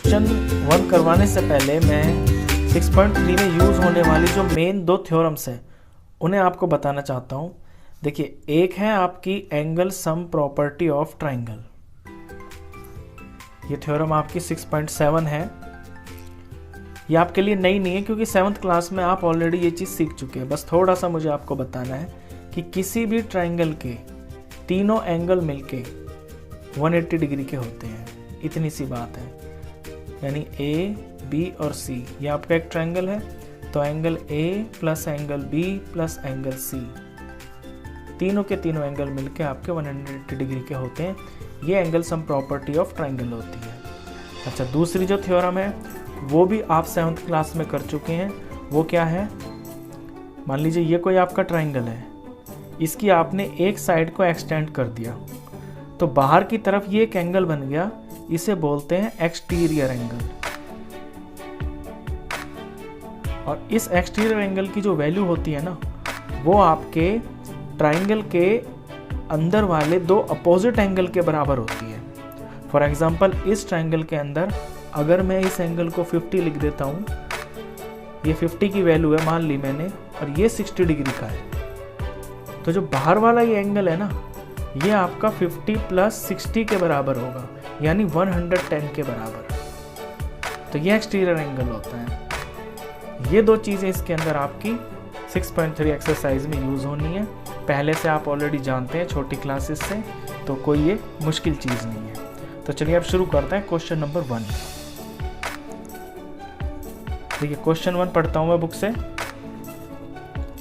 Question 1 करवाने से पहले मैं 6.3 में यूज़ होने वाली जो मेन 2 थ्योरम्स हैं उन्हें आपको बताना चाहता हूँ। देखिए, एक है आपकी angle sum property of triangle. ये थ्योरम आपकी 6.7 है। ये आपके लिए नई नहीं है क्योंकि 7th क्लास में आप ऑलरेडी ये चीज़ सीख चुके हैं। बस थोड़ा सा मुझे आपको बताना है कि किसी भी ट्राइंगल के तीनों एंगल मिलके 180 डिग्री के होते हैं, इतनी सी बात है। यानी ए, बी और सी, ये आपका एक ट्राइंगल है, तो angle A plus angle B plus angle C, तीनों के तीनों एंगल मिलके आपके 180 डिग्री के होते हैं। ये angle sum property of triangle होती है। अच्छा, दूसरी जो थ्योरम है वो भी आप 7th क्लास में कर चुके हैं। वो क्या है? मान लीजिए ये कोई आपका ट्राइंगल है, इसकी आपने एक साइड को एक्सटेंड कर दिया तो बाहर की तरफ ये एक एंगल बन गया, इसे बोलते हैं एक्सटीरियर एंगल। और इस एक्सटीरियर एंगल की जो वैल्यू होती है ना, वो आपके ट्राइंगल के अंदर वाले 2 अपोजिट एंगल के बराबर होती है। फॉर एग्जांपल, इस ट्राइंगल के अंदर अगर मैं इस एंगल को 50 लिख देता हूँ, ये 50 की वैल्यू है मान ली मैंने, और ये 60 डिग्री का है, तो जो बाहर वाला ये एंगल है ना, ये आपका 50 प्लस 60 के बराबर होगा, यानी 110 के बराबर। तो ये एक्सटीरियर एंगल होता है। ये 2 चीज़ें इसके अंदर आपकी 6.3 एक्सरसाइज में यूज़ होनी है। पहले से आप ऑलरेडी जानते हैं छोटी क्लासेस से, तो कोई ये मुश्किल चीज़ नहीं है। तो चलिए अब शुरू करते हैं क्वेश्चन नंबर 1। देखिए, क्वेश्चन 1 पढ़ता हूँ मैं बुक से।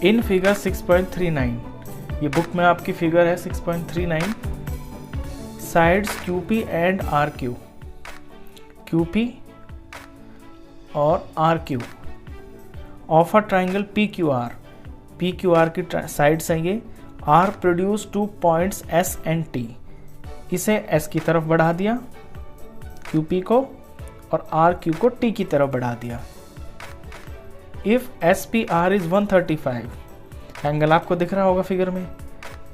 इन फिगर 6.39, ये बुक में आपकी फिगर है 6.39, sides QP and RQ, QP और RQ of a triangle PQR, PQR की साइड्स हैं ये, are produce 2 points S and T। इसे S की तरफ बढ़ा दिया QP को, और RQ को T की तरफ बढ़ा दिया। इफ SPR इज 135, एंगल आपको दिख रहा होगा फिगर में,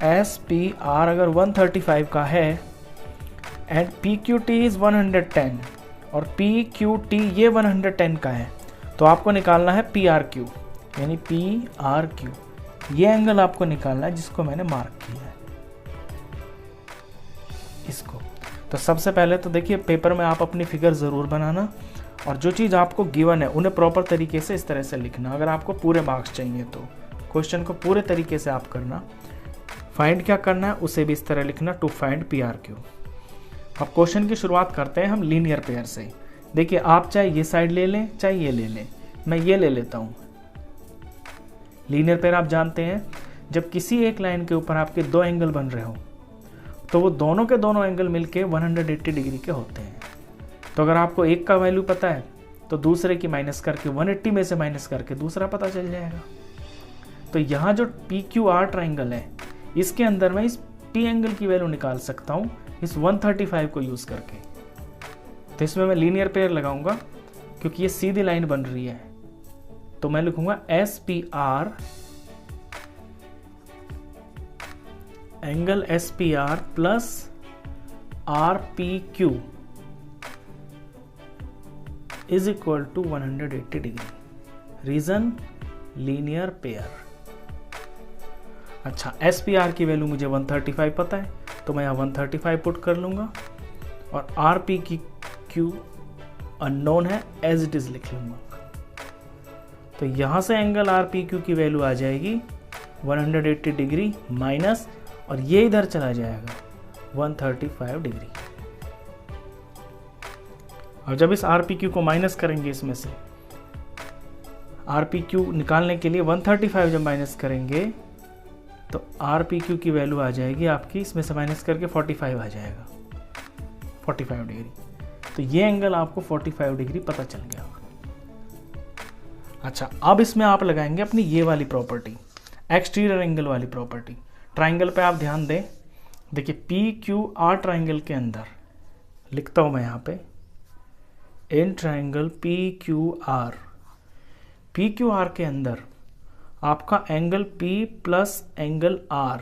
SPR अगर 135 का है एंड PQT इज 110 और PQT ये 110 का है, तो आपको निकालना है PRQ, यानी PRQ। ये एंगल आपको निकालना है जिसको मैंने मार्क किया है, इसको। तो सबसे पहले तो देखिए, पेपर में आप अपनी फिगर ज़रूर बनाना, और जो चीज़ आपको गिवन है उन्हें प्रॉपर तरीके से इस तरह से लिखना। अगर आपको पूरे मार्क्स चाहिए तो क्वेश्चन को पूरे तरीके से आप करना। फाइंड क्या करना है उसे भी इस तरह लिखना, टू फाइंड PRQ। अब क्वेश्चन की शुरुआत करते हैं हम लीनियर पेयर से। देखिए, आप चाहे ये साइड ले लें चाहे ये ले लें, मैं ये ले लेता हूँ। लीनियर पेयर आप जानते हैं, जब किसी एक लाइन के ऊपर आपके 2 एंगल बन रहे हो तो वो दोनों के दोनों एंगल मिलके 180 डिग्री के होते हैं। तो अगर आपको एक का वैल्यू पता है तो दूसरे की माइनस करके 180 में से माइनस करके दूसरा पता चल जाएगा। तो यहाँ जो PQR ट्राइंगल है, इसके अंदर मैं इस T एंगल की वैल्यू निकाल सकता हूँ इस 135 को यूज़ करके। तो इसमें मैं लीनियर पेयर लगाऊंगा क्योंकि ये सीधी लाइन बन रही है, तो मैं लिखूंगा SPR, angle SPR plus RPQ is equal to 180 degree. Reason, linear pair. अच्छा, SPR की वैल्यू मुझे 135 पता है, तो मैं यहाँ 135 पुट कर लूंगा, और RPQ अननोन है, एज इट इज लिख लूंगा। तो यहां से एंगल RPQ की वैल्यू आ जाएगी 180 डिग्री माइनस, और ये इधर चला जाएगा 135 डिग्री। और जब इस RPQ को माइनस करेंगे इसमें से, RPQ निकालने के लिए 135 जब माइनस करेंगे तो RPQ की वैल्यू आ जाएगी आपकी, इसमें से माइनस करके 45 आ जाएगा, 45 डिग्री। तो ये एंगल आपको 45 डिग्री पता चल गया। अच्छा, अब इसमें आप लगाएंगे अपनी ये वाली प्रॉपर्टी, एक्सटीरियर एंगल वाली प्रॉपर्टी। ट्राइंगल पे आप ध्यान दें। देखिए, PQR ट्राइंगल के अंदर लिखता हूं मैं यहाँ पे, इन ट्राइंगल PQR के अंदर आपका angle P plus angle R,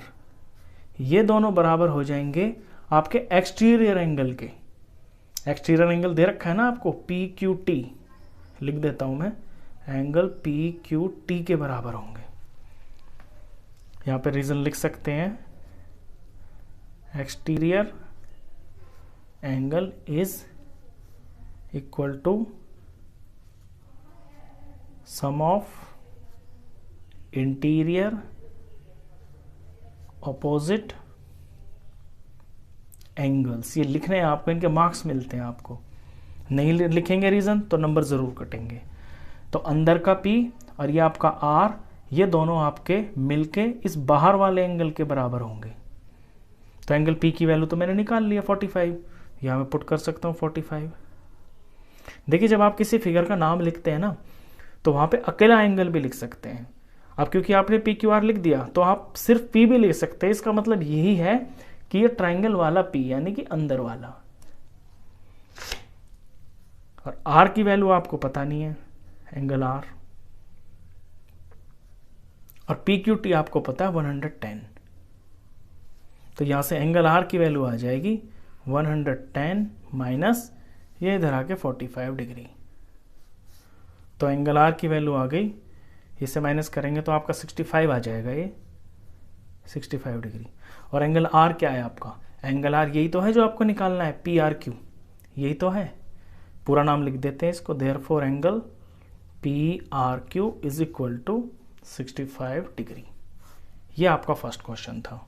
ये दोनों बराबर हो जाएंगे आपके एक्सटीरियर एंगल के। एक्सटीरियर एंगल दे रखा है ना आपको, पी क्यू टी, लिख देता हूं मैं, एंगल पी क्यू टी के बराबर होंगे। यहां पे रीजन लिख सकते हैं, exterior angle is equal to sum of interior opposite angles. ये लिखने हैं आपको, इनके मार्क्स मिलते हैं आपको। नहीं लिखेंगे रीजन तो नंबर जरूर कटेंगे। तो अंदर का P और ये आपका R, ये दोनों आपके मिलके इस बाहर वाले एंगल के बराबर होंगे। तो एंगल P की वैल्यू तो मैंने निकाल लिया 45, यहां मैं पुट कर सकता हूं 45। देखिए जब आप किसी फिगर का नाम लिखते हैं ना, तो वहां पे अकेला एंगल भी लिख सकते हैं। अब क्योंकि आपने PQR लिख दिया तो आप सिर्फ P भी लिख सकते हैं। इसका मतलब यही है कि ये ट्राइंगल वाला P, यानी कि अंदर वाला। और R की वैल्यू आपको पता नहीं है, एंगल R। और PQT आपको पता है 110। तो यहां से एंगल R की वैल्यू आ जाएगी 110 माइनस ये इधर आके 45 डिग्री। तो एंगल R की वैल्यू आ गई, इसे माइनस करेंगे तो आपका 65 आ जाएगा, ये 65 डिग्री। और एंगल R क्या है आपका? एंगल R यही तो है जो आपको निकालना है, PRQ, यही तो है। पूरा नाम लिख देते हैं इसको, therefore angle PRQ is equal to 65 degree. ये आपका फर्स्ट क्वेश्चन था।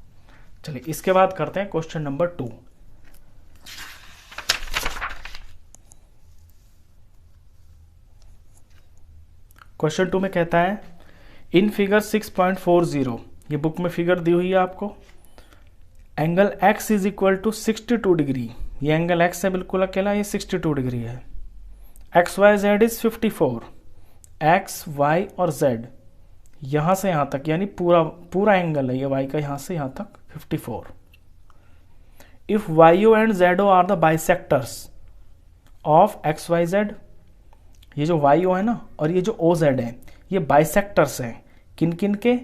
चलिए इसके बाद करते हैं क्वेश्चन नंबर 2। क्वेश्चन 2 में कहता है इन फिगर 6.40, ये बुक में फिगर दी हुई है आपको, angle x is equal to 62 degree. ये एंगल x है बिल्कुल अकेला, ये 62 डिग्री है। X Y Z is 54, X Y और z यहां से यहां तक, यानी पूरा एंगल है ये y का, यहां से यहां तक 54। If YO and ZO are the bisectors of X Y Z, ये जो YO है ना और ये जो OZ है, ये बाइसेक्टर्स हैं। किन किन के?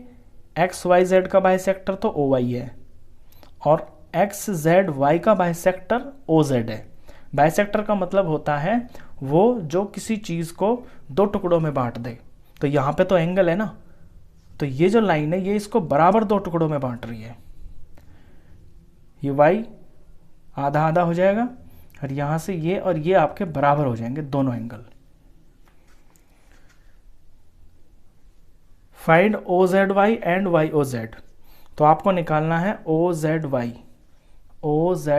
XYZ का बाइसेक्टर तो OY है और XZY का बाइसेक्टर OZ है। बाइसेक्टर का मतलब होता है वो जो किसी चीज को दो टुकड़ों में बांट दे। तो यहां पे तो एंगल है ना, तो ये जो लाइन है ये इसको बराबर दो टुकड़ों में बांट रही है। ये Y आधा आधा हो जाएगा और यहां से ये और ये आपके बराबर हो जाएंगे दोनों angle. Find OZY and YOZ, तो आपको निकालना है OZY, OZ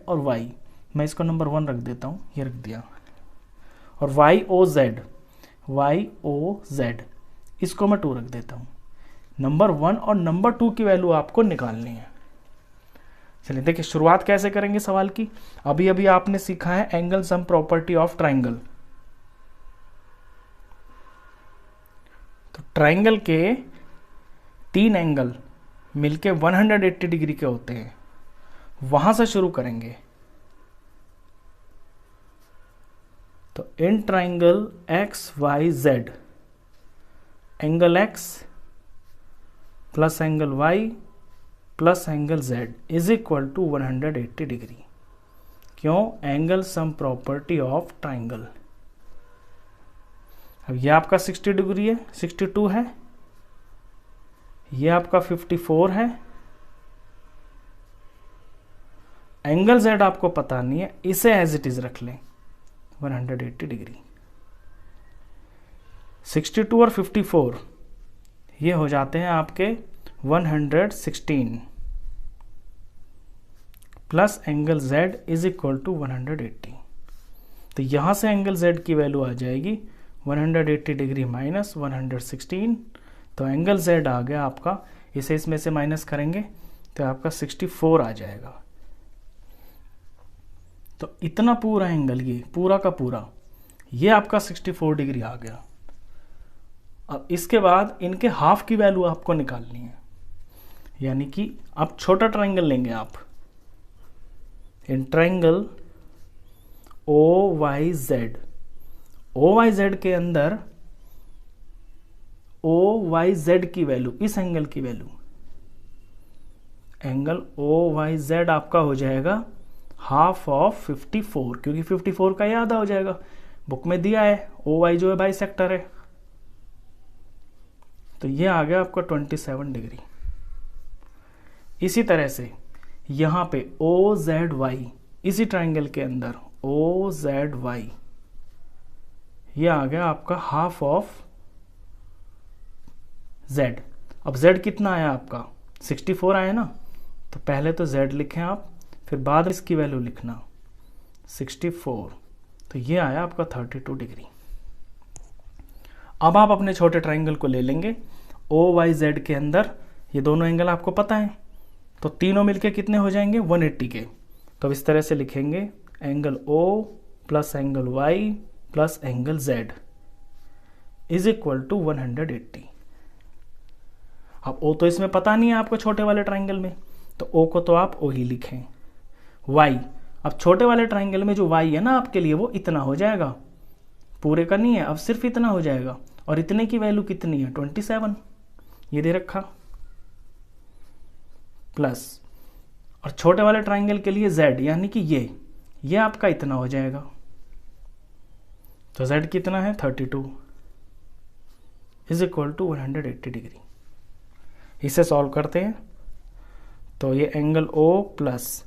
और Y। मैं इसको नंबर 1 रख देता हूं, ये रख दिया। और YOZ इसको मैं 2 रख देता हूं। नंबर 1 और नंबर 2 की वैल्यू आपको निकालनी है। चलिए देखिए शुरुआत कैसे करेंगे सवाल की। अभी अभी आपने सीखा है angle sum property of triangle. तो ट्राइंगल के 3 एंगल मिलके 180 डिग्री के होते हैं, वहां से शुरू करेंगे। तो in triangle XYZ, angle X plus angle Y plus angle Z is equal to 180 degree. क्यों? Angle sum property of triangle. अब ये आपका 60 डिग्री है, 62 है, ये आपका 54 है। एंगल Z आपको पता नहीं है, इसे एज इट इज रख लें 180 डिग्री। 62 और 54 ये हो जाते हैं आपके 116 plus angle Z is equal to 180। तो यहां से एंगल Z की वैल्यू आ जाएगी 180 डिग्री माइनस 116। तो एंगल Z आ गया आपका, इसे इसमें से माइनस करेंगे तो आपका 64 आ जाएगा। तो इतना पूरा एंगल, ये पूरा का पूरा, ये आपका 64 डिग्री आ गया। अब इसके बाद इनके हाफ की वैल्यू आपको निकालनी है, यानी कि आप छोटा ट्राइंगल लेंगे आप। इन ट्राइंगल OYZ के अंदर OYZ की वैल्यू, इस एंगल की value angle O Y Z आपका हो जाएगा हाफ ऑफ 54, क्योंकि 54 का ये आधा हो जाएगा। बुक में दिया है ओ वाई जो है बाइसेक्टर है, तो ये आ गया आपका 27 डिग्री। इसी तरह से यहां पे ओ जेड वाई, इसी ट्राइंगल के अंदर ओ जेड वाई, ये आ गया आपका हाफ ऑफ जेड। अब जेड कितना आया आपका 64 आया ना, तो पहले तो जेड लिखें आप, फिर बाद में इसकी वैल्यू लिखना 64, तो ये आया आपका 32 डिग्री। अब आप अपने छोटे ट्राइंगल को ले लेंगे ओ वाई जेड के अंदर, ये दोनों एंगल आपको पता है, तो तीनों मिलके कितने हो जाएंगे 180 के। तो इस तरह से लिखेंगे angle O plus angle Y plus angle Z is equal to 180। अब ओ तो इसमें पता नहीं है आपको छोटे वाले ट्राइंगल में, तो ओ को तो आप ओ ही लिखें। वाई, अब छोटे वाले ट्राइंगल में जो वाई है ना आपके लिए, वो इतना हो जाएगा, पूरे का नहीं है, अब सिर्फ इतना हो जाएगा। और इतने की वैल्यू कितनी है 27, ये दे रखा, प्लस, और छोटे वाले ट्राइंगल के लिए z, यानी कि ये आपका इतना हो जाएगा। तो z कितना है 32 इज इक्वल टू 180 डिग्री। इसे सॉल्व करते हैं, तो ये एंगल O प्लस,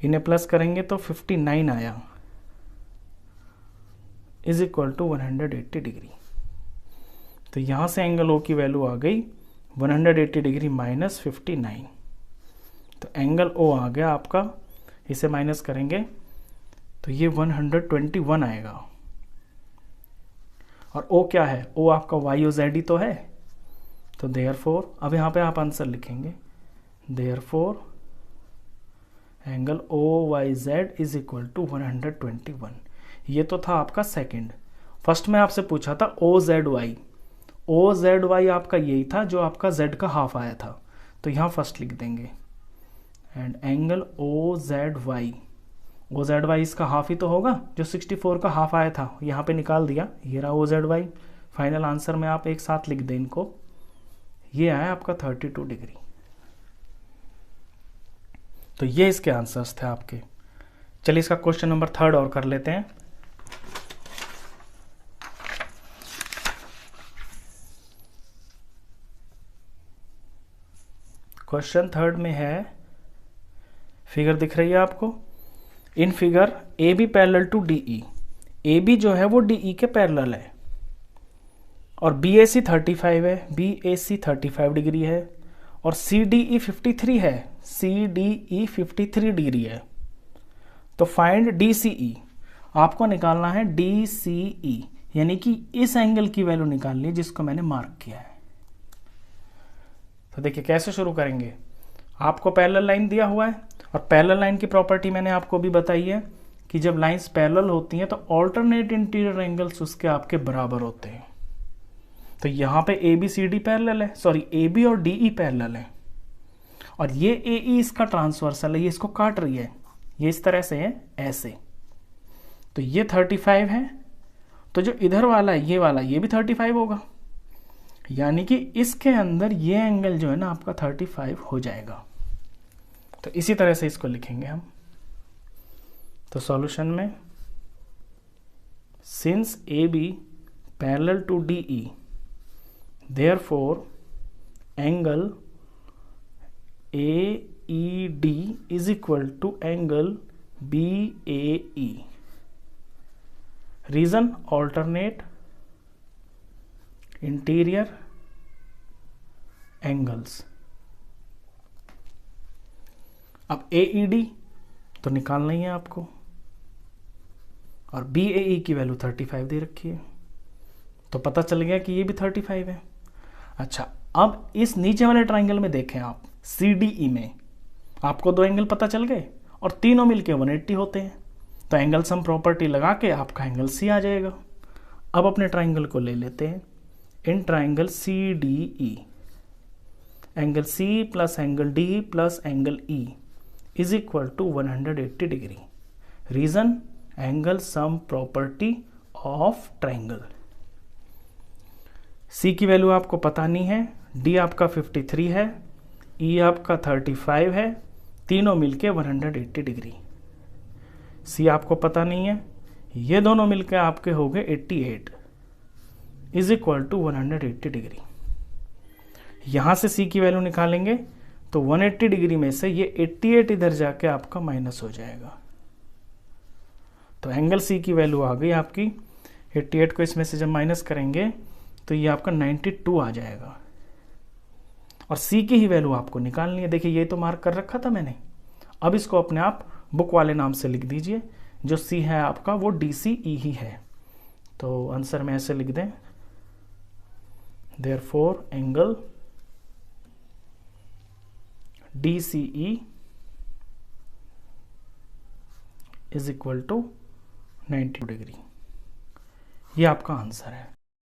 इन्हें प्लस करेंगे तो 59 आया इज इक्वल टू 180 डिग्री। तो यहां से एंगल O की वैल्यू आ गई 180 डिग्री माइनस 59, तो एंगल O आ गया आपका, इसे माइनस करेंगे तो ये 121 आएगा। और O क्या है, O आपका वाई और जेड ही तो है, तो देयरफॉर, अब यहाँ पे आप आंसर लिखेंगे therefore angle O Y Z is equal to 121। ये तो था आपका सेकंड। फर्स्ट में आपसे पूछा था O Z Y, O Z Y आपका यही था जो आपका जेड का हाफ आया था, तो यहाँ फर्स्ट लिख देंगे and angle O Z Y, O Z Y इसका हाफ ही तो होगा, जो 64 का हाफ आया था यहाँ पे निकाल दिया, ये रहा O Z Y. Final answer में आप एक साथ लिख दें इनको, ये आया आपका 32 डिग्री। तो ये इसके आंसर्स थे आपके। चलिए इसका क्वेश्चन नंबर 3 और कर लेते हैं। क्वेश्चन 3 में है, फिगर दिख रही है आपको, in figure A B parallel to D E, A B जो है वो डी ई के पैरेलल है, और बी ए सी 35 है, बी ए सी 35 डिग्री है, और सी डी ई 53 है, सी डी ई 53 डिग्री है। तो फाइंड डी सी ई, आपको निकालना है डी सी ई, यानी कि इस एंगल की वैल्यू निकालनी है जिसको मैंने मार्क किया है। तो देखिए कैसे शुरू करेंगे, आपको पैरेलल लाइन दिया हुआ है, और पैरेलल लाइन की प्रॉपर्टी मैंने आपको भी बताई है कि जब लाइंस पैरेलल होती हैं तो ऑल्टरनेट इंटीरियर एंगल्स उसके आपके बराबर होते हैं। तो यहाँ पे A B C D parallel है, सॉरी ए बी और डी ई पैरेलल है, और ये ए ई इसका ट्रांसवर्सल है, ये इसको काट रही है, ये इस तरह से है ऐसे, तो ये 35 है, तो जो इधर वाला है ये वाला, ये भी 35 होगा, यानी कि इसके अंदर ये एंगल जो है ना आपका 35 हो जाएगा। तो इसी तरह से इसको लिखेंगे हम। तो सॉल्यूशन में, since A B parallel to D E, therefore angle AED is equal to angle BAE. Reason, alternate interior angles. अब AED तो निकालना ही है आपको, और BAE की वैल्यू 35 दे रखी है, तो पता चल गया कि ये भी 35 है। अच्छा, अब इस नीचे वाले ट्राइंगल में देखें आप, CDE में आपको दो एंगल पता चल गए, और तीनों मिलके 180 होते हैं, तो एंगल सम प्रॉपर्टी लगा के आपका एंगल C आ जाएगा। अब अपने ट्राइंगल को ले लेते हैं, in triangle CDE, angle C plus angle D plus angle E is equal to 180 degree. Reason, angle sum property of triangle. C की वैल्यू आपको पता नहीं है, D आपका 53 है, ई आपका 35 है, तीनों मिलके 180 डिग्री। सी आपको पता नहीं है, ये दोनों मिलके आपके हो गए 88 इज इक्वल टू 180 डिग्री। यहां से सी की वैल्यू निकालेंगे तो 180 डिग्री में से ये 88 इधर जाके आपका माइनस हो जाएगा। तो एंगल सी की वैल्यू आ गई आपकी 88 को इसमें से जब माइनस करेंगे तो ये आपका 92 आ जाएगा। और सी की ही वैल्यू आपको निकालनी है। देखिए ये तो मार्क कर रखा था मैंने, अब इसको अपने आप बुक वाले नाम से लिख दीजिए। जो सी है आपका वो DCE ही है। तो आंसर में ऐसे लिख दें, therefore angle DCE is equal to 92 degree. ये आपका आंसर है।